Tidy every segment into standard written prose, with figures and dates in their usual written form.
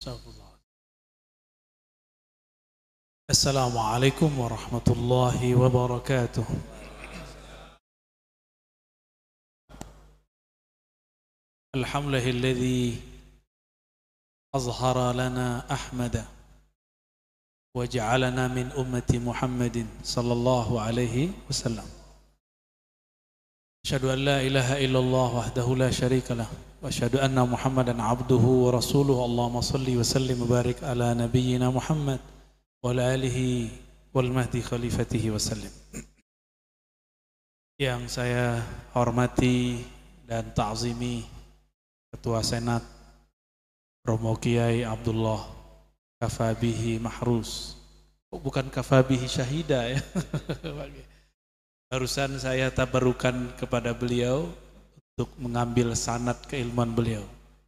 Astagfirullah. Assalamualaikum warahmatullahi wabarakatuh. Alhamdulillahilladzi azhara lana Ahmada wa ja'alana min ummati Muhammadin sallallahu alaihi wasallam. Asyhadu an la ilaha illallah wahdahu la syarika lah wa asyhadu anna Muhammadan abduhu wa rasuluhu. Allahumma shalli wa sallim wa barik ala nabiyyina Muhammad wa ala alihi wal mahdi khalifatihi wa sallim. Yang saya hormati dan ta'zimi Ketua Senat Romo Kiai Abdullah Kafabihi Mahrus. Bukan Kafabihi Syahida ya. Barusan saya tabarukan kepada beliau untuk mengambil sanad keilmuan beliau.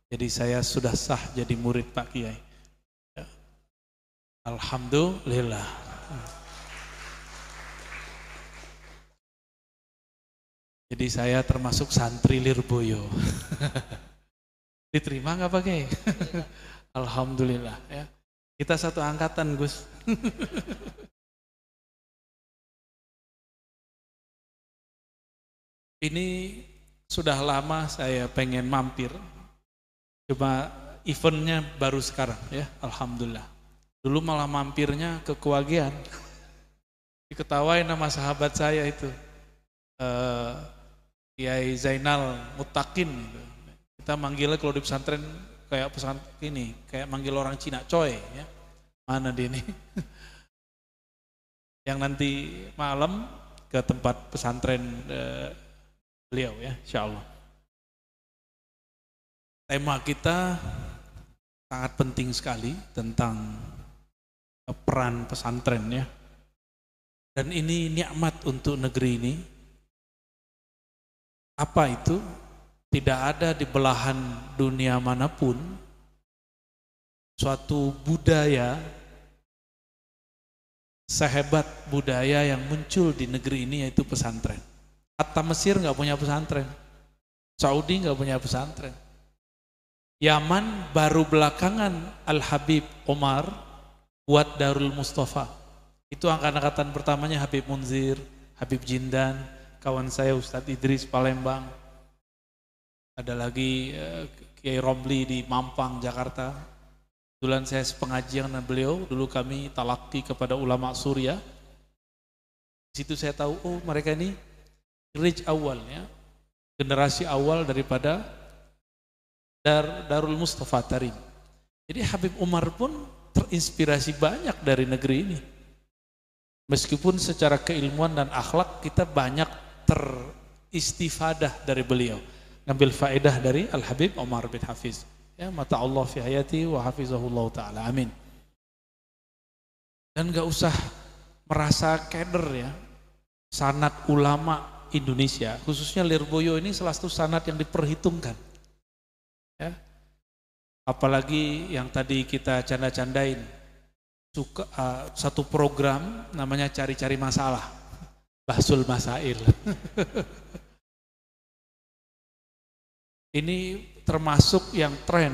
Jadi saya sudah sah jadi murid Pak Kiai. Ya. Alhamdulillah. Jadi saya termasuk santri Lirboyo. Diterima nggak Pak Kiai? Alhamdulillah ya. Kita satu angkatan Gus. Ini sudah lama saya pengen mampir, cuma eventnya baru sekarang ya, alhamdulillah. Dulu malah mampirnya ke Kewagian, diketawain sama sahabat saya itu, Kiai Zainal Mutakin. Gitu. Kita manggilnya kalau di pesantren kayak pesantren ini, kayak manggil orang Cina, coy. Ya. Mana dia ini? Yang nanti malam ke tempat pesantren beliau ya, insyaallah. Tema kita sangat penting sekali tentang peran pesantren ya. Dan ini nikmat untuk negeri ini. Apa itu? Tidak ada di belahan dunia manapun suatu budaya sehebat budaya yang muncul di negeri ini, yaitu pesantren. Hatta Mesir nggak punya pesantren, Saudi nggak punya pesantren, Yaman baru belakangan Al Habib Omar buat Darul Mustafa. Itu angkatan pertamanya Habib Munzir, Habib Jindan, kawan saya Ustadz Idris Palembang, ada lagi Kiai Romli di Mampang Jakarta. Kebetulan saya sepengajian dengan beliau, dulu kami talaki kepada ulama Suriah. Di situ saya tahu, oh mereka ini rij awal ya, generasi awal daripada Darul Mustafa Tarim. Jadi Habib Umar pun terinspirasi banyak dari negeri ini. Meskipun secara keilmuan dan akhlak kita banyak teristifadah dari beliau, ngambil faedah dari Al Habib Umar bin Hafiz. Ya, mata Allah fi hayati wa hafizahullah ta'ala. Amin. Dan gak usah merasa keder ya, sanad ulama Indonesia, khususnya Lirboyo ini salah satu sanad yang diperhitungkan ya. Apalagi yang tadi kita canda-candain, satu program namanya cari-cari masalah, Bahsul Masail. Ini termasuk yang tren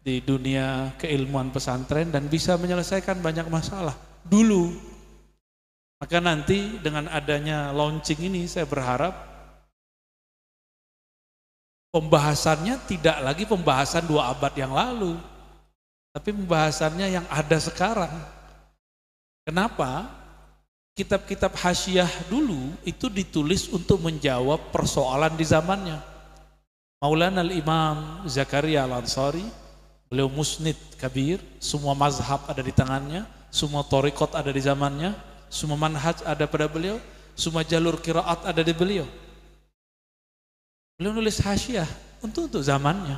di dunia keilmuan pesantren dan bisa menyelesaikan banyak masalah dulu. Maka nanti dengan adanya launching ini saya berharap pembahasannya tidak lagi pembahasan 2 abad yang lalu, tapi pembahasannya yang ada sekarang. Kenapa? Kitab-kitab hasyiah dulu itu ditulis untuk menjawab persoalan di zamannya. Maulana al-Imam Zakaria al-Ansari, beliau musnid kabir, semua mazhab ada di tangannya, semua thariqat ada di zamannya, semua manhaj ada pada beliau, semua jalur qiraat ada di beliau. Beliau nulis hasyiah untuk zamannya.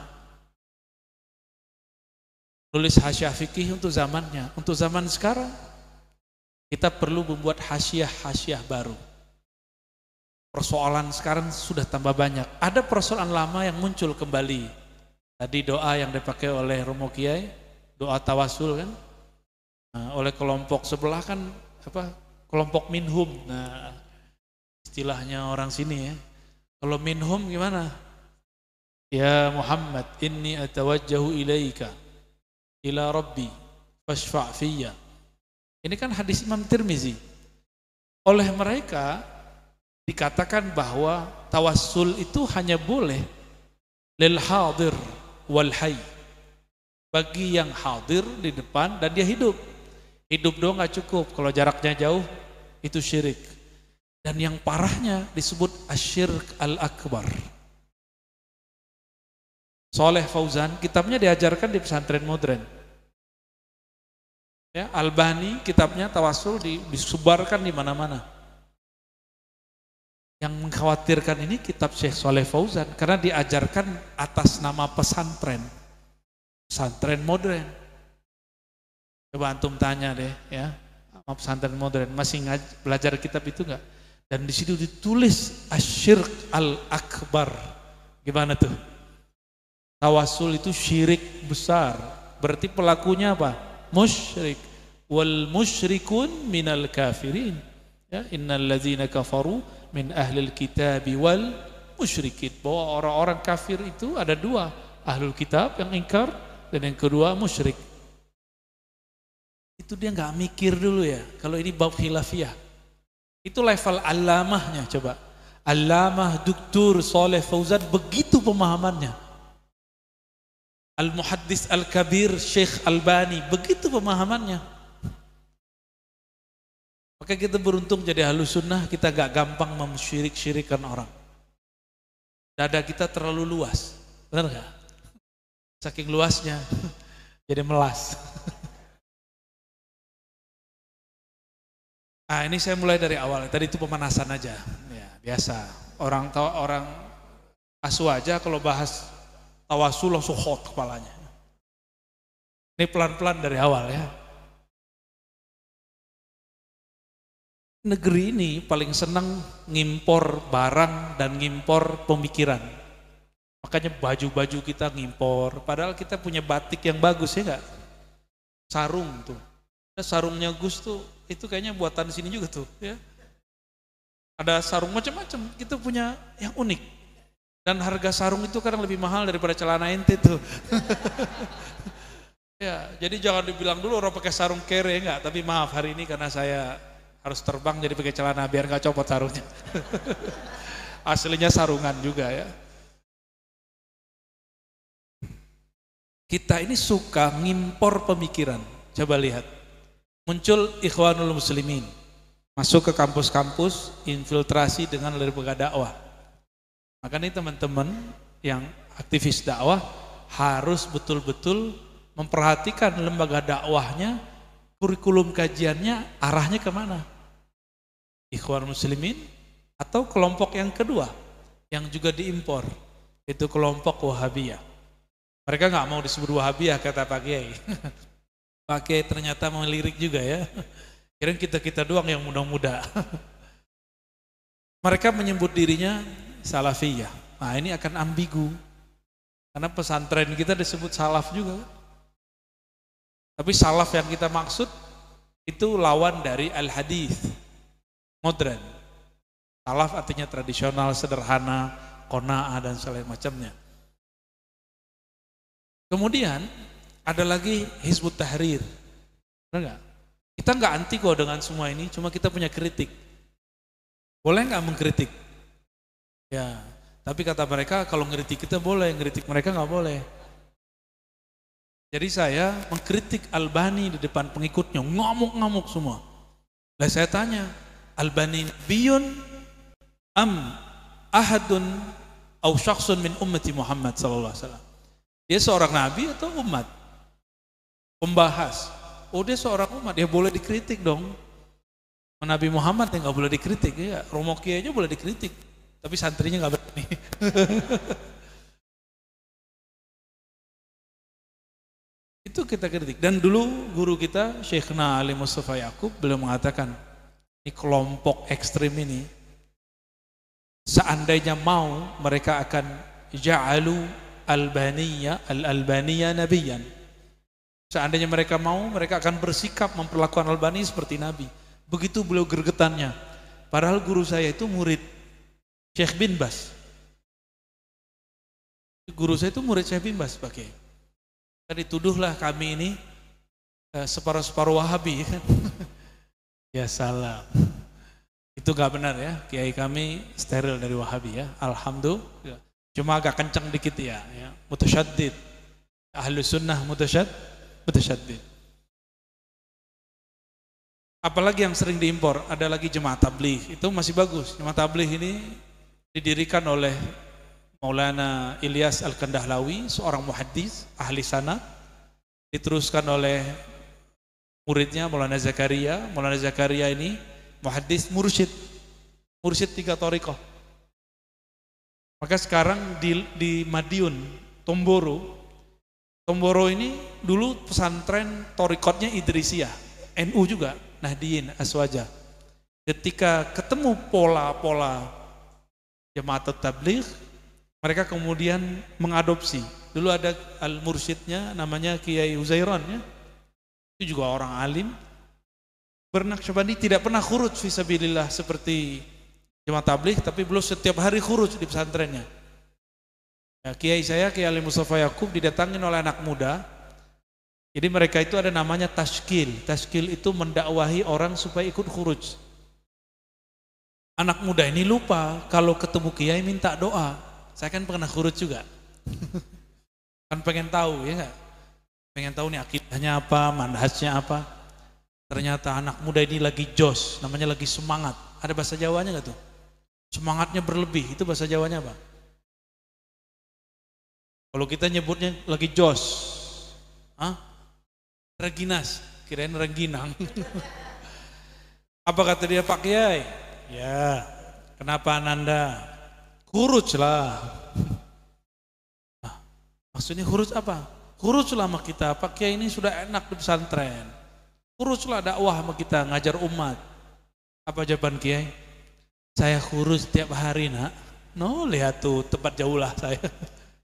Nulis hasyiah fikih untuk zamannya. Untuk zaman sekarang kita perlu membuat hasyiah baru. Persoalan sekarang sudah tambah banyak. Ada persoalan lama yang muncul kembali. Tadi doa yang dipakai oleh Romo Kiai, doa tawasul kan, oleh kelompok sebelah kan apa? Kelompok minhum. Nah, istilahnya orang sini ya. Kalau minhum gimana? Ya Muhammad, inni atawajjahu ilaika ila rabbi fashfa' fiyya. Ini kan hadis Imam Tirmizi. Oleh mereka dikatakan bahwa tawassul itu hanya boleh lil hadir wal hayy, bagi yang hadir di depan dan dia hidup. Hidup doang nggak cukup, kalau jaraknya jauh itu syirik. Dan yang parahnya disebut asyirk al-akbar. Saleh Fauzan kitabnya diajarkan di pesantren modern. Ya, Albani kitabnya tawassul disebarkan di mana-mana. Yang mengkhawatirkan ini kitab Syekh Saleh Fauzan karena diajarkan atas nama pesantren. Pesantren modern. Coba antum tanya deh ya, sama pesantren modern masih belajar kitab itu enggak? Dan di situ ditulis asyirk al-akbar. Gimana tuh? Tawassul itu syirik besar. Berarti pelakunya apa? Musyrik. Wal musyrikun minal kafirin. Ya, innal ladzina kafaru min ahlil kitabi wal musyrikin. Bahwa orang-orang kafir itu ada dua, ahlul kitab yang ingkar dan yang kedua musyrik. Itu dia nggak mikir dulu ya, kalau ini bab khilafiyah. Itu level alamahnya coba. Alamah Dr. Saleh Fauzan begitu pemahamannya. Al-Muhaddis Al-Kabir Syekh Albani begitu pemahamannya. Maka kita beruntung jadi ahlus sunnah, kita gak gampang memsyirik-syirikan orang. Dada kita terlalu luas, benar gak? Saking luasnya jadi melas. Nah ini saya mulai dari awal, tadi itu pemanasan aja, ya, biasa. Orang asu aja kalau bahas tawassul langsung hot kepalanya. Ini pelan-pelan dari awal ya. Negeri ini paling senang ngimpor barang dan ngimpor pemikiran. Makanya baju-baju kita ngimpor, padahal kita punya batik yang bagus ya enggak? Sarung tuh. Sarungnya Gus tuh itu kayaknya buatan sini juga tuh ya. Ada sarung macam-macam, kita punya yang unik. Dan harga sarung itu kadang lebih mahal daripada celana ente tuh. Ya, jadi jangan dibilang dulu orang pakai sarung kere enggak, tapi maaf hari ini karena saya harus terbang jadi pakai celana biar nggak copot sarungnya. Aslinya sarungan juga ya. Kita ini suka ngimpor pemikiran. Coba lihat. Muncul Ikhwanul Muslimin. Masuk ke kampus-kampus, infiltrasi dengan lembaga dakwah. Makanya teman-teman yang aktivis dakwah harus betul-betul memperhatikan lembaga dakwahnya, kurikulum kajiannya arahnya kemana. Ikhwan Muslimin atau kelompok yang kedua yang juga diimpor, itu kelompok Wahabiyah. Mereka nggak mau disebut Wahabiyah kata Pak Kiai. Pak Kiai ternyata melirik juga ya. Kirain kita doang yang muda-muda. Mereka menyebut dirinya Salafiyah. Nah ini akan ambigu karena pesantren kita disebut salaf juga. Tapi salaf yang kita maksud itu lawan dari al-hadis modern. Salaf artinya tradisional, sederhana, qanaah dan segala macamnya. Kemudian ada lagi Hizbut Tahrir. Benar enggak? Kita enggak anti kok dengan semua ini, cuma kita punya kritik. Boleh enggak mengkritik? Ya, tapi kata mereka kalau ngeritik kita boleh, ngeritik mereka enggak boleh. Jadi saya mengkritik Albani di depan pengikutnya, ngamuk-ngamuk semua. Lalu saya tanya, Albani biyun am ahadun au syakhsun min ummati Muhammad sallallahu alaihi wasallam. Dia seorang nabi atau umat? Pembahas. Oh dia seorang umat, dia boleh dikritik dong. Nabi Muhammad yang nggak boleh dikritik ya. Romo Kiai aja boleh dikritik, tapi santrinya nggak berani. Itu kita kritik. Dan dulu guru kita Syekhna Ali Mustafa Yaqub beliau mengatakan, ini kelompok ekstrim ini seandainya mau mereka akan ja'alu al-Albaniya nabiyan. Seandainya mereka mau, mereka akan bersikap memperlakukan Albani seperti nabi. Begitu beliau gergetannya. Padahal guru saya itu murid Syekh bin Bas. Guru saya itu murid Syekh bin Bas pakai. Kan dituduhlah kami ini separuh-separuh Wahabi kan. Ya salah. Itu gak benar ya, kiai kami steril dari Wahabi ya, alhamdulillah. Cuma agak kencang dikit ya, mutasyaddid. Ahlus sunnah mutasyaddid. Apalagi yang sering diimpor, ada lagi jemaah tabligh, itu masih bagus. Jemaah tabligh ini didirikan oleh Maulana Ilyas Al-Kandahlawi, seorang muhaddis, ahli sanad, diteruskan oleh muridnya Maulana Zakaria. Maulana Zakaria ini muhaddis mursyid 3 thariqah. Maka sekarang di Madiun, Tomboro ini dulu pesantren thariqatnya Idrisiyah, NU juga, Nahdiyin, Aswaja. Ketika ketemu pola-pola jemaat tabligh, mereka kemudian mengadopsi. Dulu ada al-mursyidnya namanya Kiai Uzairan ya. Itu juga orang alim. Bernaqsyabandi tidak pernah khuruj fisabilillah seperti jemaat tabligh, tapi beliau setiap hari khuruj di pesantrennya. Ya, Kiai saya, Kiai Ali Mustafa Yakub, didatangin oleh anak muda. Jadi mereka itu ada namanya tashkil. Tashkil itu mendakwahi orang supaya ikut khuruj. Anak muda ini lupa kalau ketemu Kiai minta doa. Saya kan pernah khuruj juga. Kan pengen tahu ya enggak? Pengen tahu nih akidahnya apa, manhajnya apa. Ternyata anak muda ini lagi jos, namanya lagi semangat. Ada bahasa Jawanya enggak tuh? Semangatnya berlebih, itu bahasa Jawanya apa? Kalau kita nyebutnya lagi jos. Hah? Reginas, kirain rengginang. Apa kata dia, Pak Kiai? Ya, kenapa Ananda? Khuruj lah. Nah, maksudnya khuruj apa? Khuruj lah sama kita, Pak Kiai ini sudah enak di pesantren. Khuruj lah dakwah sama kita, ngajar umat. Apa jawaban Kiai? Saya khuruj tiap hari nak. No, lihat tuh tempat jauhlah saya.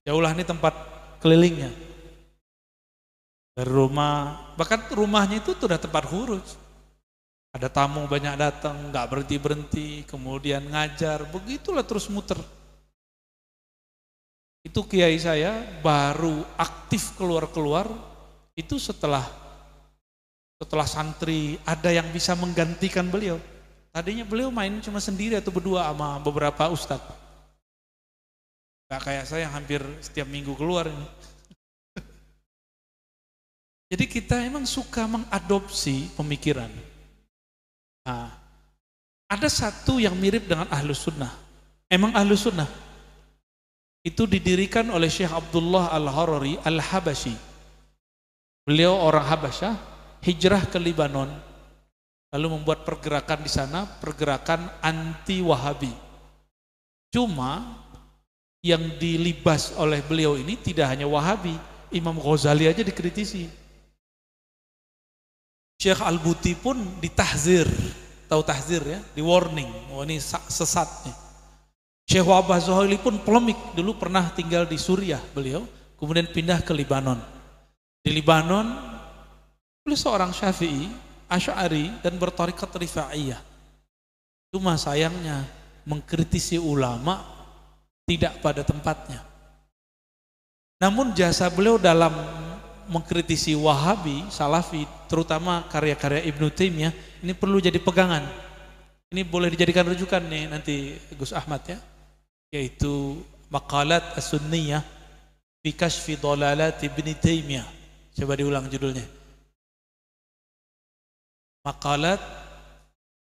Jauhlah ini tempat kelilingnya. Dari rumah, bahkan rumahnya itu sudah tempat khuruj. Ada tamu banyak datang, nggak berhenti-berhenti, kemudian ngajar, begitulah terus muter. Itu kiai saya baru aktif keluar-keluar, itu setelah santri ada yang bisa menggantikan beliau. Tadinya beliau main cuma sendiri atau berdua sama beberapa ustadz. Gak kayak saya yang hampir setiap minggu keluar ini. Jadi kita emang suka mengadopsi pemikiran. Nah, ada satu yang mirip dengan Ahlus Sunnah. Emang Ahlus Sunnah itu didirikan oleh Syekh Abdullah Al-Harari Al-Habashi. Beliau orang Habasyah, hijrah ke Libanon, lalu membuat pergerakan di sana, pergerakan anti Wahabi. Cuma yang dilibas oleh beliau ini tidak hanya Wahabi, Imam Ghazali aja dikritisi. Syekh Al-Buti pun ditahzir, tahu tahzir ya, di warning, oh ini sesat nih. Syekh Wahbah Zuhaili pun polemik, dulu pernah tinggal di Suriah beliau, kemudian pindah ke Libanon. Di Libanon, beliau seorang Syafi'i, Asy'ari dan bertarikat Rifa'iyah. Cuma sayangnya mengkritisi ulama tidak pada tempatnya. Namun jasa beliau dalam mengkritisi Wahabi, Salafi, terutama karya-karya Ibnu Taimiyah, ini perlu jadi pegangan. Ini boleh dijadikan rujukan nih nanti Gus Ahmad ya, yaitu Maqalat As-Sunniyah fi Kashfi Dhalalat Ibnu Taimiyah. Coba diulang judulnya. Maqalat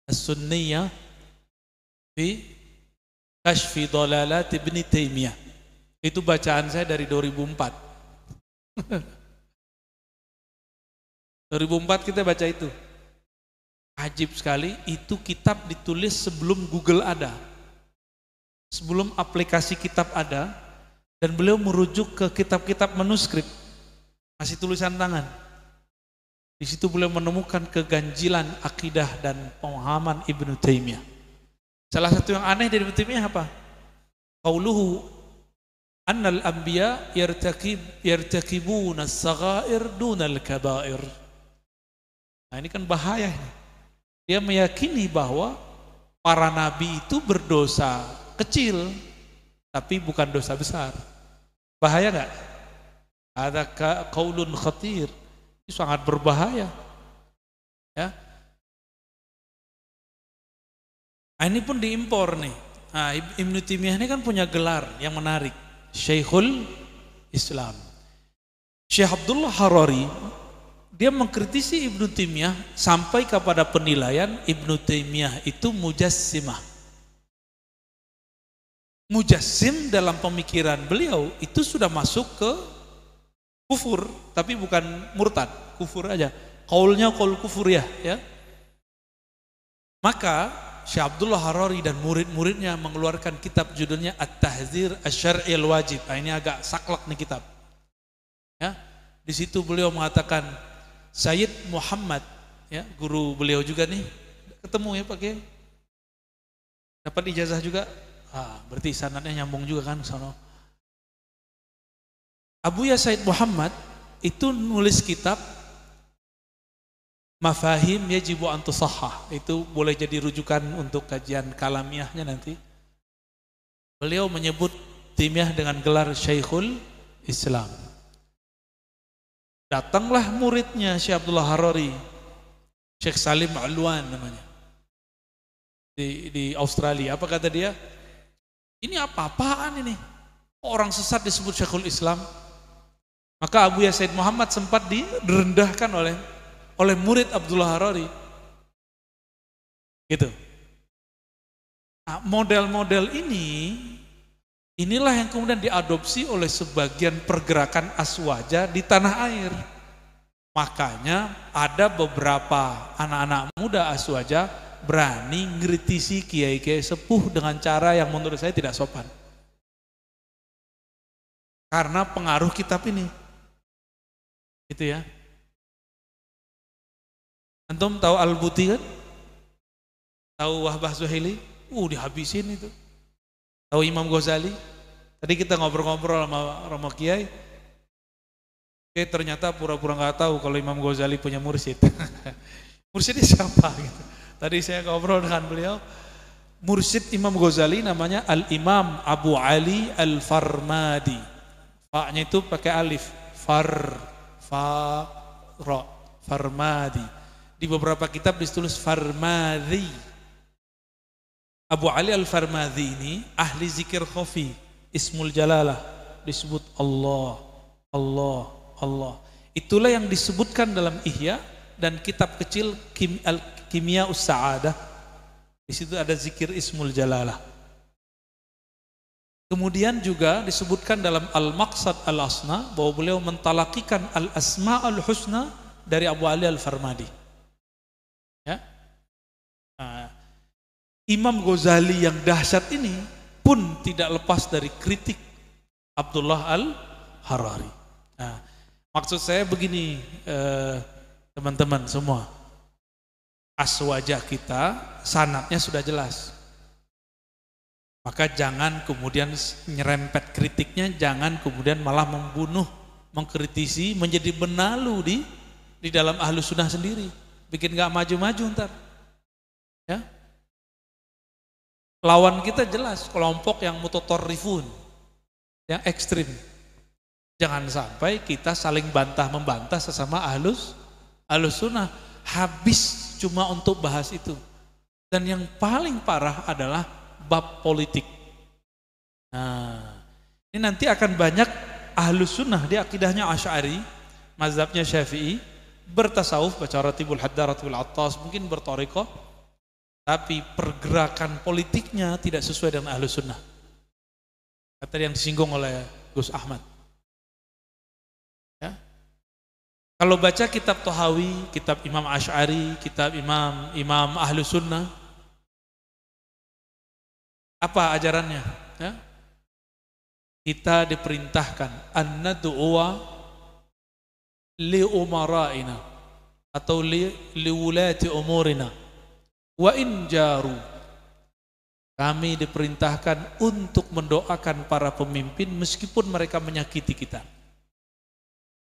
As-Sunniyah fi Kashfi Dhalalat Ibnu Taimiyah. Itu bacaan saya dari 2004. 2004 kita baca itu. Ajib sekali, itu kitab ditulis sebelum Google ada. Sebelum aplikasi kitab ada, dan beliau merujuk ke kitab-kitab manuskrip. Masih tulisan tangan. Di situ beliau menemukan keganjilan akidah dan pemahaman Ibnu Taimiyah. Salah satu yang aneh dari Ibnu Taimiyah apa? Qauluhu annal anbiya yartakibuna as-saghair dunal kabair. Nah ini kan bahaya. Dia meyakini bahwa para nabi itu berdosa kecil, tapi bukan dosa besar. Bahaya nggak? Ada qaulun khatir. Ini sangat berbahaya. Ya. Nah, ini pun diimpor nih. Nah, Ibnu Taimiyah ini kan punya gelar yang menarik, Syekhul Islam. Syekh Abdullah Harari dia mengkritisi Ibnu Taimiyah sampai kepada penilaian Ibnu Taimiyah itu mujassimah. Mujassim dalam pemikiran beliau itu sudah masuk ke kufur, tapi bukan murtad, kufur aja. Qaulnya qaul kufur ya. Maka Syekh Abdullah Harari dan murid-muridnya mengeluarkan kitab judulnya At-Tahdzir Asy-Syar'i Al-Wajib. Nah, ini agak saklek nih kitab. Ya, di situ beliau mengatakan Sayyid Muhammad, ya, guru beliau juga nih, ketemu ya Pak Kiai. Dapat ijazah juga. Berarti sanadnya nyambung juga kan sono. Abuya Sayyid Muhammad itu nulis kitab Mafahim Yajibu an Tusahhah. Itu boleh jadi rujukan untuk kajian kalamiahnya nanti. Beliau menyebut Taimiyah dengan gelar Syekhul Islam. Datanglah muridnya Syekh Abdullah Harari, Syekh Salim Alwan namanya, di Australia. Apa kata dia? Ini apa-apaan ini? Orang sesat disebut Syekhul Islam. Maka Abuya Sayyid Muhammad sempat direndahkan oleh murid Abdullah Harari. Gitu. Nah, model-model inilah yang kemudian diadopsi oleh sebagian pergerakan aswaja di tanah air. Makanya ada beberapa anak-anak muda aswaja berani ngritisi kiai-kiai sepuh dengan cara yang menurut saya tidak sopan. Karena pengaruh kitab ini. Gitu ya. Antum tahu Al-Buti kan? Tahu Wahbah Zuhaili? Dihabisin itu. Tahu Imam Ghazali? Tadi kita ngobrol-ngobrol sama Kiai. Kiai ternyata pura-pura nggak tahu kalau Imam Ghazali punya mursyid. Mursyidnya siapa gitu. Tadi saya ngobrol dengan beliau. Mursyid Imam Ghazali namanya Al-Imam Abu Ali Al-Farmadi. Fa-nya itu pakai alif. Farmadi. Di beberapa kitab ditulis Farmadi. Abu Ali Al-Farmadi ini ahli zikir khafi, Ismul Jalalah, disebut Allah, Allah, Allah. Itulah yang disebutkan dalam Ihya dan kitab kecil Kimia Us-Sa'adah. Di situ ada zikir Ismul Jalalah. Kemudian juga disebutkan dalam Al-Maqsad Al-Asna bahwa beliau mentalakikan Al-Asma Al-Husna dari Abu Ali Al-Farmadi. Ya. Imam Ghazali yang dahsyat ini pun tidak lepas dari kritik Abdullah Al-Harari. Nah, maksud saya begini, teman-teman semua, aswajah kita sanadnya sudah jelas. Maka jangan kemudian nyerempet kritiknya, jangan kemudian malah membunuh, mengkritisi, menjadi benalu di dalam Ahlus Sunnah sendiri, bikin gak maju-maju ntar. Ya. Lawan kita jelas, kelompok yang mutatarrifun, yang ekstrim. Jangan sampai kita saling bantah-membantah sesama Ahlus Sunnah, habis cuma untuk bahas itu. Dan yang paling parah adalah bab politik. Nah, ini nanti akan banyak Ahlus Sunnah di akidahnya Asy'ari, mazhabnya Syafi'i, bertasawuf, baca Ratibul Haddad, Ratibul Attas, mungkin berthariqah, tapi pergerakan politiknya tidak sesuai dengan Ahlus Sunnah. Kata yang disinggung oleh Gus Ahmad. Ya. Kalau baca kitab Thahawi, kitab Imam Asy'ari, kitab Imam Ahlus Sunnah, apa ajarannya? Ya? Kita diperintahkan an-nad'uwa li umara'ina atau li wulati umurina wa in jaru. Kami diperintahkan untuk mendoakan para pemimpin meskipun mereka menyakiti kita.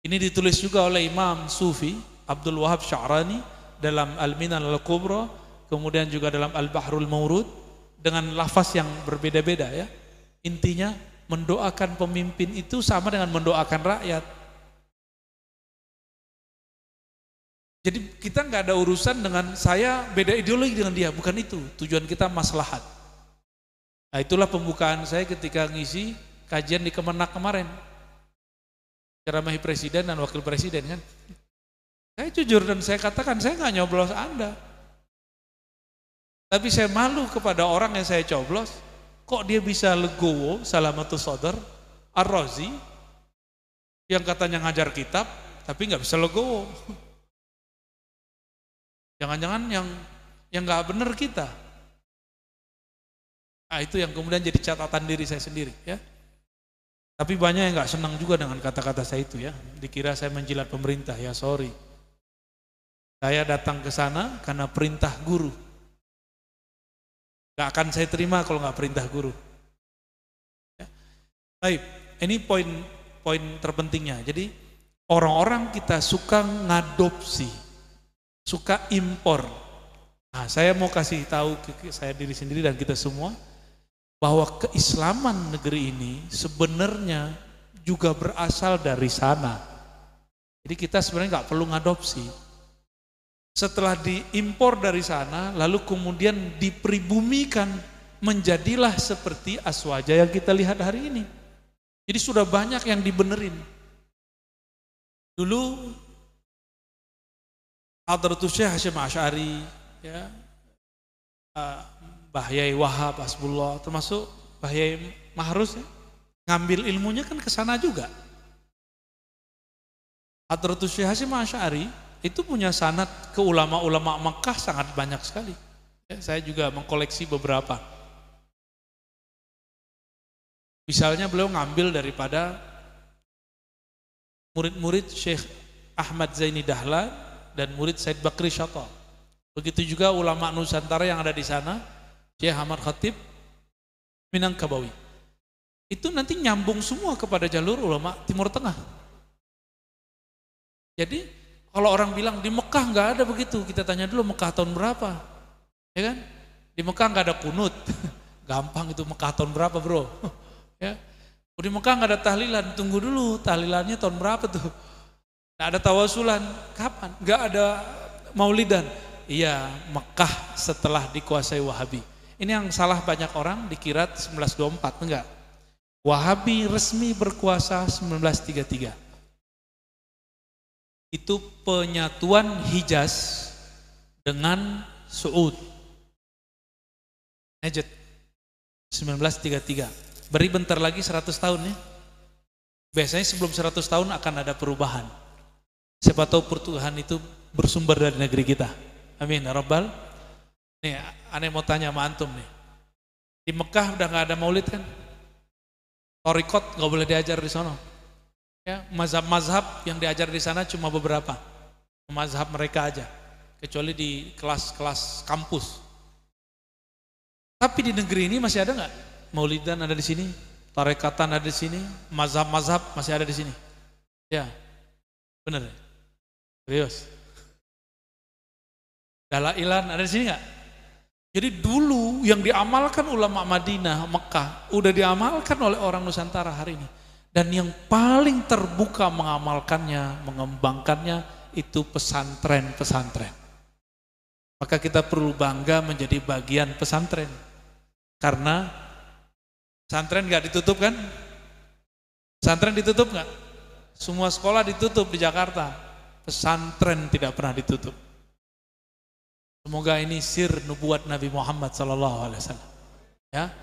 Ini ditulis juga oleh Imam Sufi Abdul Wahab Sya'rani dalam Al-Minan Al-Kubra, kemudian juga dalam Al-Bahrul Mawrud, dengan lafaz yang berbeda-beda ya. Intinya mendoakan pemimpin itu sama dengan mendoakan rakyat. Jadi kita nggak ada urusan dengan saya beda ideologi dengan dia, bukan itu. Tujuan kita maslahat. Nah, itulah pembukaan saya ketika ngisi kajian di Kemenak kemarin. Ceramahi presiden dan wakil presiden kan. Saya jujur dan saya katakan saya nggak nyoblos Anda. Tapi saya malu kepada orang yang saya coblos. Kok dia bisa legowo, Salamatus Sodar, Ar-Razi, yang katanya ngajar kitab, tapi nggak bisa legowo. Jangan-jangan yang nggak benar kita. Nah, itu yang kemudian jadi catatan diri saya sendiri ya. Tapi banyak yang nggak senang juga dengan kata-kata saya itu ya. Dikira saya menjilat pemerintah, ya sorry. Saya datang ke sana karena perintah guru. Gak akan saya terima kalau nggak perintah guru. Ya. Baik, ini poin terpentingnya. Jadi orang-orang kita suka ngadopsi, suka impor. Nah, saya mau kasih tahu ke saya diri sendiri dan kita semua bahwa keislaman negeri ini sebenarnya juga berasal dari sana. Jadi kita sebenarnya nggak perlu ngadopsi. Setelah diimpor dari sana, lalu kemudian dipribumikan, menjadilah seperti Aswaja yang kita lihat hari ini. Jadi sudah banyak yang dibenerin. Dulu Hadratus Syekh Hasyim Asy'ari, ya, Mbah Yai Wahab Hasbullah, termasuk Mbah Yai Mahrus, ya, ngambil ilmunya kan ke sana juga. Hadratus Syekh Hasyim Asy'ari itu punya sanad ke ulama-ulama Mekah sangat banyak sekali. Ya, saya juga mengkoleksi beberapa. Misalnya beliau ngambil daripada murid-murid Syekh Ahmad Zaini Dahlan dan murid Said Bakri Syata. Begitu juga ulama Nusantara yang ada di sana, Syekh Ahmad Khatib Minangkabawi. Itu nanti nyambung semua kepada jalur ulama Timur Tengah. Jadi kalau orang bilang di Mekah nggak ada begitu, kita tanya dulu Mekah tahun berapa, ya kan? Di Mekah nggak ada kunut, gampang itu Mekah tahun berapa bro? Ya, di Mekah nggak ada tahlilan, tunggu dulu tahlilannya tahun berapa tuh? Nggak ada tawasulan, kapan? Nggak ada maulidan, iya Mekah setelah dikuasai Wahabi. Ini yang salah banyak orang dikira 1924, enggak. Wahabi resmi berkuasa 1933. Itu penyatuan Hijaz dengan Suud. Najd 1933. Beri bentar lagi 100 tahun ya. Biasanya sebelum 100 tahun akan ada perubahan. Siapa tahu pertuhan itu bersumber dari negeri kita. Amin ya rabbal. Nih, aneh mau tanya sama antum nih. Di Mekah udah nggak ada maulid kan? Torikot nggak boleh diajar di sana. Ya, mazhab-mazhab yang diajar di sana cuma beberapa, mazhab mereka aja, kecuali di kelas-kelas kampus. Tapi di negeri ini masih ada nggak? Maulidan ada di sini, tarekatan ada di sini, mazhab-mazhab masih ada di sini. Ya, benar. Serius. Dalailan ada di sini nggak? Jadi dulu yang diamalkan ulama Madinah, Mekah, udah diamalkan oleh orang Nusantara hari ini. Dan yang paling terbuka mengamalkannya, mengembangkannya itu pesantren-pesantren. Maka kita perlu bangga menjadi bagian pesantren. Karena pesantren gak ditutup kan? Pesantren ditutup gak? Semua sekolah ditutup di Jakarta. Pesantren tidak pernah ditutup. Semoga ini sir nubuat Nabi Muhammad SAW. Ya.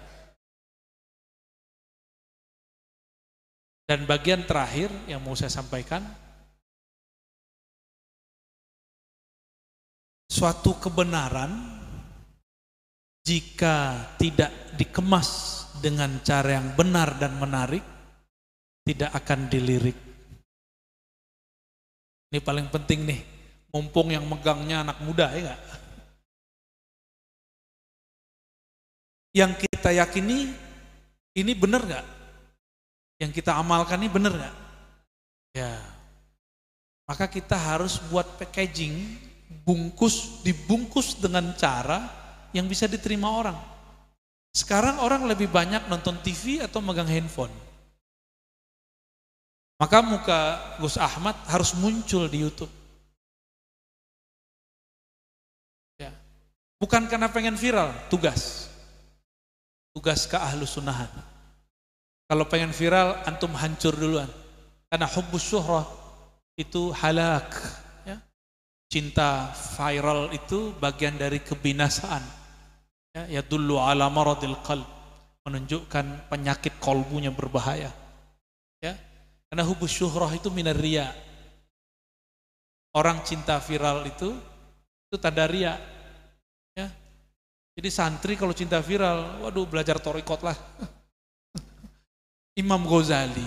Dan bagian terakhir yang mau saya sampaikan, suatu kebenaran jika tidak dikemas dengan cara yang benar dan menarik, tidak akan dilirik. Ini paling penting nih, mumpung yang megangnya anak muda, ya enggak? Yang kita yakini ini benar enggak? Yang kita amalkan ini benar nggak? Ya, maka kita harus buat packaging, dibungkus dengan cara yang bisa diterima orang. Sekarang orang lebih banyak nonton TV atau megang handphone. Maka muka Gus Ahmad harus muncul di YouTube. Bukan karena pengen viral, tugas ke ahlu sunnahan. Kalau pengen viral, antum hancur duluan. Karena hubbus syuhrah itu halak. Ya. Cinta viral itu bagian dari kebinasaan. Ya dullu ala maradil qalb, menunjukkan penyakit kolbunya berbahaya. Ya. Karena hubbus syuhrah itu minar riya. Orang cinta viral itu tanda riya. Ya. Jadi santri kalau cinta viral, waduh belajar thariqat lah. Imam Ghazali,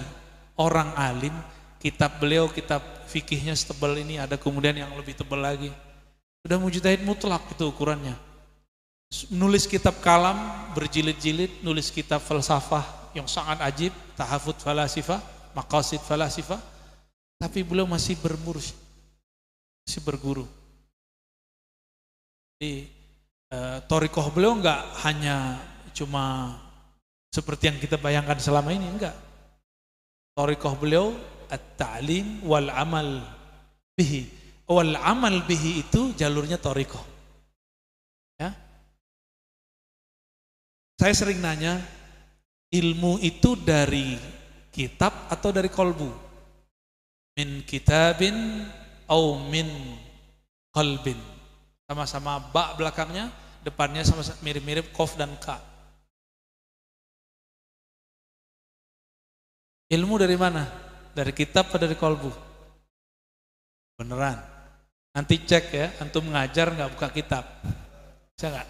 orang alim, kitab beliau, kitab fikihnya setebal ini, ada kemudian yang lebih tebal lagi. Sudah mujtahid mutlak itu ukurannya. Nulis kitab kalam berjilid-jilid, nulis kitab falsafah yang sangat ajib, tahafud falasifah, maqasid falasifah, tapi beliau masih bermursyid, masih berguru. Jadi thariqah beliau enggak hanya cuma seperti yang kita bayangkan selama ini, enggak. Thariqah beliau at-ta'lim wal amal bihi. Wal amal bihi itu jalurnya thariqah. Ya. Saya sering nanya, ilmu itu dari kitab atau dari kolbu? Min kitabin au min qalbin. Sama-sama ba belakangnya, depannya sama mirip-mirip qaf dan ka. Ilmu dari mana? Dari kitab atau dari kolbu? Beneran. Nanti cek ya, antum ngajar nggak buka kitab? Bisa nggak?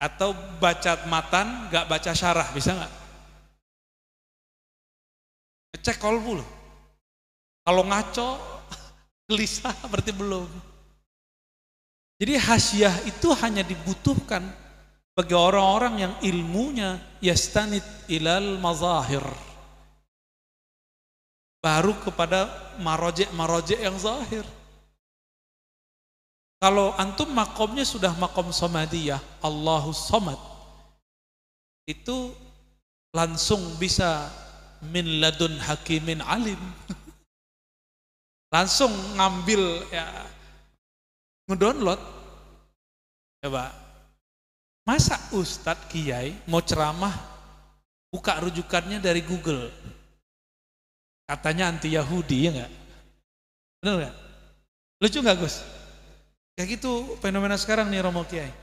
Atau baca matan nggak baca syarah, bisa nggak? Cek kolbu loh. Kalau ngaco, gelisah berarti belum. Jadi hasyiah itu hanya dibutuhkan bagi orang-orang yang ilmunya yastanid ilal mazahir, baru kepada marojek yang zahir. Kalau antum makomnya sudah makom somadiyah, Allahus somad, itu langsung bisa min ladun hakimin alim. Langsung ngambil ya, ngedownload. Coba, masa Ustadz Kiai mau ceramah buka rujukannya dari Google? Katanya anti Yahudi, ya enggak? Benar enggak? Lucu enggak Gus? Kayak gitu fenomena sekarang nih Romo Kiai.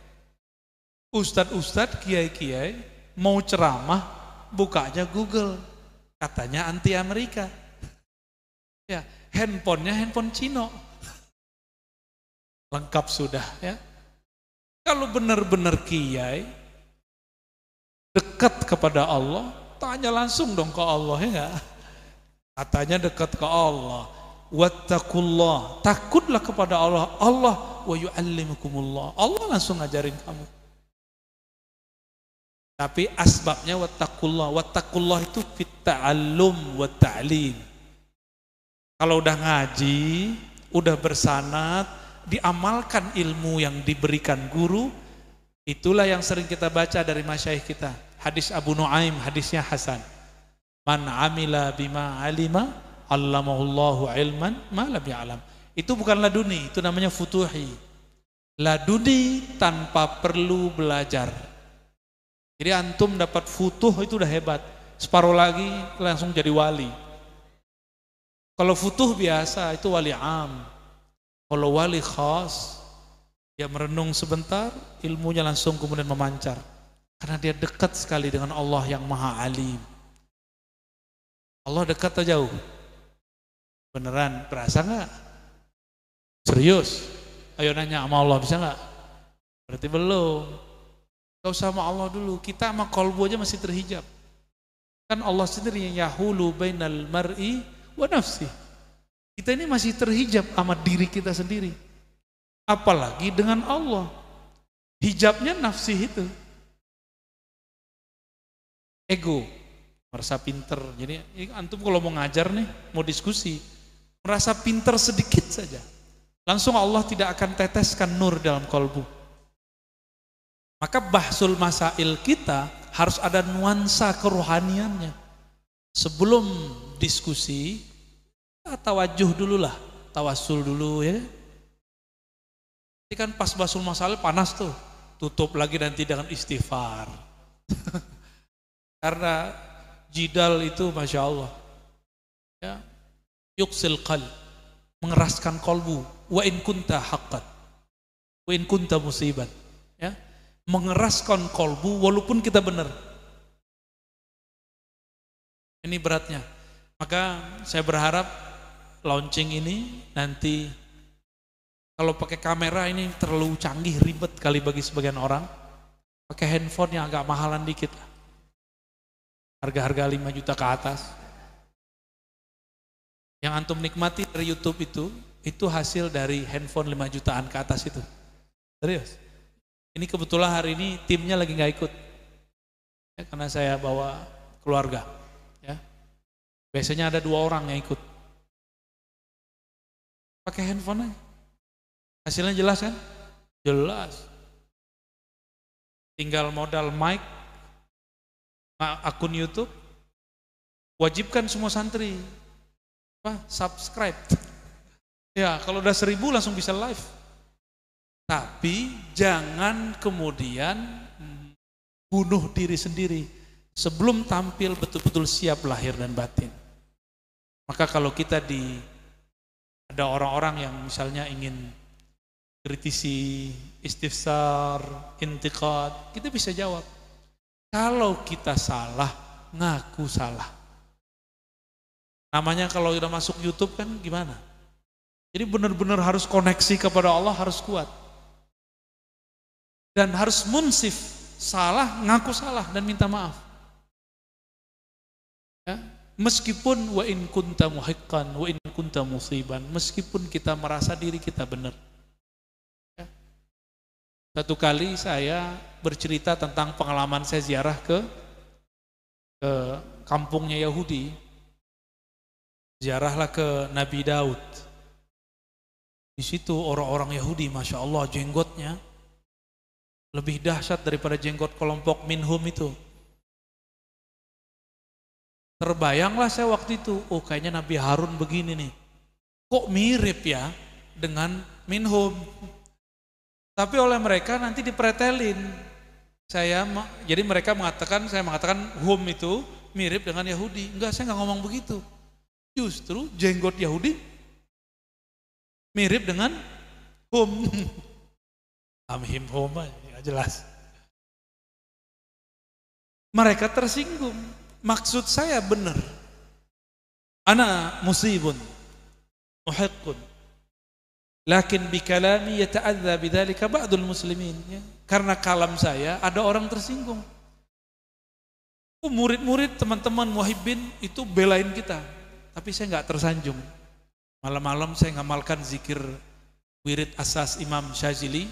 Ustadz Kiai mau ceramah bukanya Google. Katanya anti Amerika. Ya, handphonenya handphone Cino. Lengkap sudah ya. Kalau benar-benar Kiai dekat kepada Allah, tanya langsung dong ke Allah, ya enggak? Katanya dekat ke Allah. Wattaqullah, takutlah kepada Allah. Allah wa yu'allimukumullah. Allah langsung ngajarin kamu. Tapi asbabnya wattaqullah. Wattaqullah itu fit ta'allum wa ta'lim. Kalau udah ngaji, udah bersanad, diamalkan ilmu yang diberikan guru, itulah yang sering kita baca dari masyayikh kita. Hadis Abu Nuaim, hadisnya Hasan. Man amila bima alima, allamahullahu ilman ma lam ya'lam. Itu bukan laduni, itu namanya futuhi. Laduni tanpa perlu belajar. Jadi antum dapat futuh itu udah hebat. Separuh lagi langsung jadi wali. Kalau futuh biasa itu wali am. Kalau wali khas, dia merenung sebentar, ilmunya langsung kemudian memancar. Karena dia dekat sekali dengan Allah yang maha alim. Allah dekat atau jauh? Beneran, berasa nggak? Serius? Ayo nanya sama Allah, bisa nggak? Berarti belum. Gak usah sama Allah dulu, kita sama kolbu aja masih terhijab. Kan Allah sendiri yang yahulu bainal mar'i wa nafsi. Kita ini masih terhijab sama diri kita sendiri. Apalagi dengan Allah. Hijabnya nafsi itu. Ego, merasa pinter. Jadi antum kalau mau ngajar nih, mau diskusi, merasa pinter sedikit saja, langsung Allah tidak akan teteskan nur dalam kolbu. Maka bahsul masail kita harus ada nuansa kerohaniannya. Sebelum diskusi, tawajuh dulu lah, tawasul dulu ya. Ini kan pas basul masalah panas tuh, tutup lagi nanti dengan istighfar. Karena jidal itu Masya Allah, ya, yuksil qalb, mengeraskan kolbu, wa in kunta haqqan, wa in kunta musiban, ya, mengeraskan kolbu walaupun kita benar. Ini beratnya. Maka saya berharap launching ini nanti kalau pakai kamera ini terlalu canggih, ribet kali bagi sebagian orang. Pakai handphone yang agak mahalan dikit lah. Harga-harga 5 juta ke atas. Yang antum nikmati dari YouTube itu hasil dari handphone 5 jutaan ke atas itu. Serius. Ini kebetulan hari ini timnya lagi nggak ikut. Ya, karena saya bawa keluarga. Ya. Biasanya ada 2 orang yang ikut. Pakai handphone aja. Hasilnya jelas kan? Jelas. Tinggal modal mic, akun YouTube, wajibkan semua santri subscribe. Ya, kalau udah 1000 langsung bisa live. Tapi jangan kemudian bunuh diri sendiri sebelum tampil betul-betul siap lahir dan batin. Maka kalau kita ada orang-orang yang misalnya ingin kritisi, istifsar, intiqad, kita bisa jawab. Kalau kita salah, ngaku salah. Namanya kalau udah masuk YouTube kan gimana? Jadi benar-benar harus koneksi kepada Allah, harus kuat. Dan harus munsif, salah, ngaku salah dan minta maaf. Ya? Meskipun wa in kunta muhiqqan, wa in kunta musiban, meskipun kita merasa diri kita benar. Satu kali saya bercerita tentang pengalaman saya ziarah ke kampungnya Yahudi. Ziarahlah ke Nabi Daud. Di situ orang-orang Yahudi, Masya Allah, jenggotnya lebih dahsyat daripada jenggot kelompok Minhum itu. Terbayanglah saya waktu itu, oh kayaknya Nabi Harun begini nih. Kok mirip ya dengan Minhum? Tapi oleh mereka nanti dipretelin. Jadi mereka mengatakan, saya mengatakan Hum itu mirip dengan Yahudi. Enggak, saya enggak ngomong begitu. Justru jenggot Yahudi mirip dengan Hum. Amhim Hum, ya jelas. Mereka tersinggung. Maksud saya benar. Ana musibun, muhiqqun. Lakin bikalami yata'adza bidzalika ba'dul muslimin, ya. Karena kalam saya ada orang tersinggung. Murid-murid teman-teman muhibbin itu belain kita, tapi saya enggak tersanjung. Malam-malam saya ngamalkan zikir wirid asas Imam Syazili,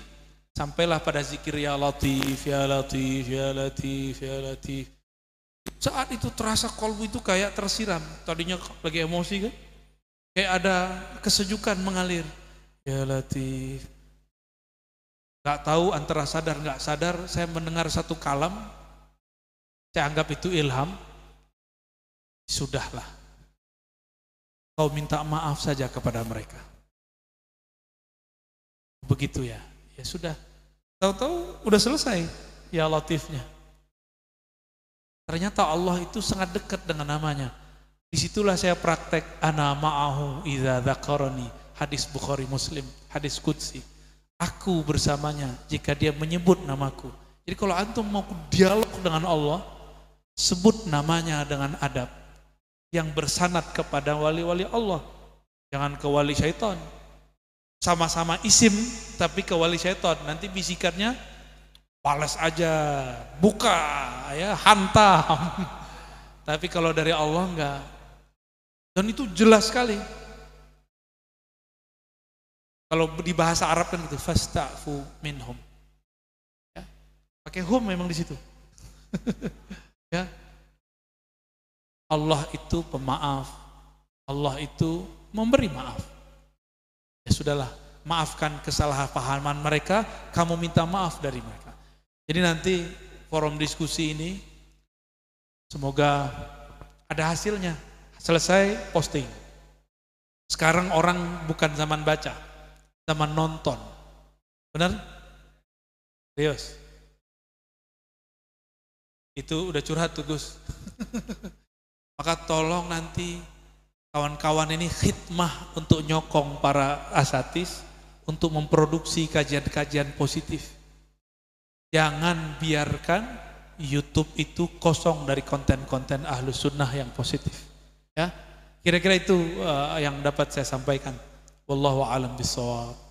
sampailah pada zikir ya Latif, ya Latif, ya Latif, ya Latif. Saat itu terasa kolbu itu kayak tersiram. Tadinya lagi emosi kan, kayak ada kesejukan mengalir. Ya Latif. Gak tahu antara sadar gak sadar saya mendengar satu kalam, saya anggap itu ilham. Sudahlah, kau minta maaf saja kepada mereka. Begitu ya. Ya sudah. Tahu-tahu udah selesai ya Latifnya. Ternyata Allah itu sangat dekat dengan namanya. Disitulah saya praktek ana ma'ahu idza dzakarani. Hadis Bukhari Muslim, hadis Qudsi. Aku bersamanya jika dia menyebut namaku. Jadi kalau antum mau dialog dengan Allah, sebut namanya dengan adab yang bersanad kepada wali-wali Allah. Jangan ke wali syaitan. Sama-sama isim tapi ke wali syaitan. Nanti bisikannya balas aja, buka, ya, hantam. Tapi kalau dari Allah enggak. Dan itu jelas sekali. Kalau di bahasa Arab kan gitu, fasta'fu minhum. Ya, pakai hum memang di situ. Ya. Allah itu pemaaf. Allah itu memberi maaf. Ya sudahlah, maafkan kesalahpahaman mereka, kamu minta maaf dari mereka. Jadi nanti forum diskusi ini semoga ada hasilnya. Selesai posting. Sekarang orang bukan zaman baca, zaman nonton. Benar? Serius? Itu udah curhat tuh Gus. Maka tolong nanti kawan-kawan ini khidmah untuk nyokong para asatis untuk memproduksi kajian-kajian positif. Jangan biarkan YouTube itu kosong dari konten-konten Ahlus Sunnah yang positif. Ya, kira-kira itu yang dapat saya sampaikan. Wallahu a'lam bishawab.